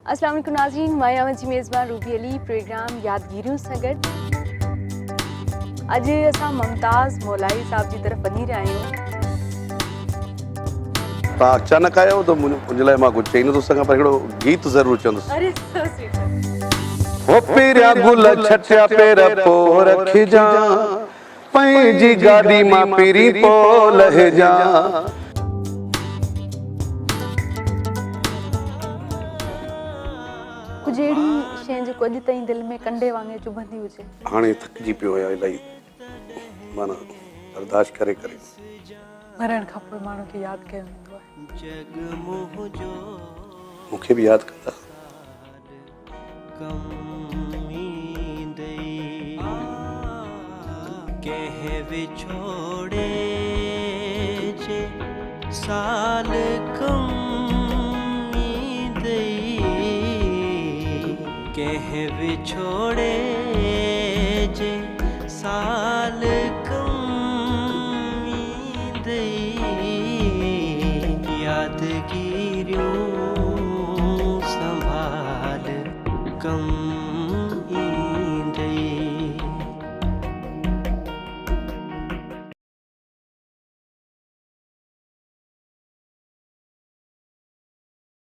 अस्सलाम वालेकुम नाज़रीन, मैं मुंहिंजी मेज़बान रूबी अली प्रोग्राम यादगिरियों सां गॾु अॼु असां मुमताज़ मौलाई साहब जी तरफ़ वञी रहिया आहियूं। तव्हां अचानक आया हो त मुंहिंजे लाइ मां कुझु चई नथो सघां, पर हिकिड़ो गीत ज़रूरु चवंदुसि। अरे so sweet। हो पेरिया गुल छटिया पेर पो रखिजां, पंहिंजी गाॾी मां पहिरीं पो लहिजां। कुझु अहिड़ी शइ जेको अॼु ताईं दिलि में कंडे वांगुरु चुभंदी हुजे। हाणे थकिजी पियो आहियां इलाही, माना बर्दाश्त करे करे मरण खां पोइ माण्हू खे यादि कयो वेंदो आहे। मूंखे बि यादि कंदा। कह विछोड़े जे साल कम कह विछोड़े जे साल कम यादगिरियों संभाल कम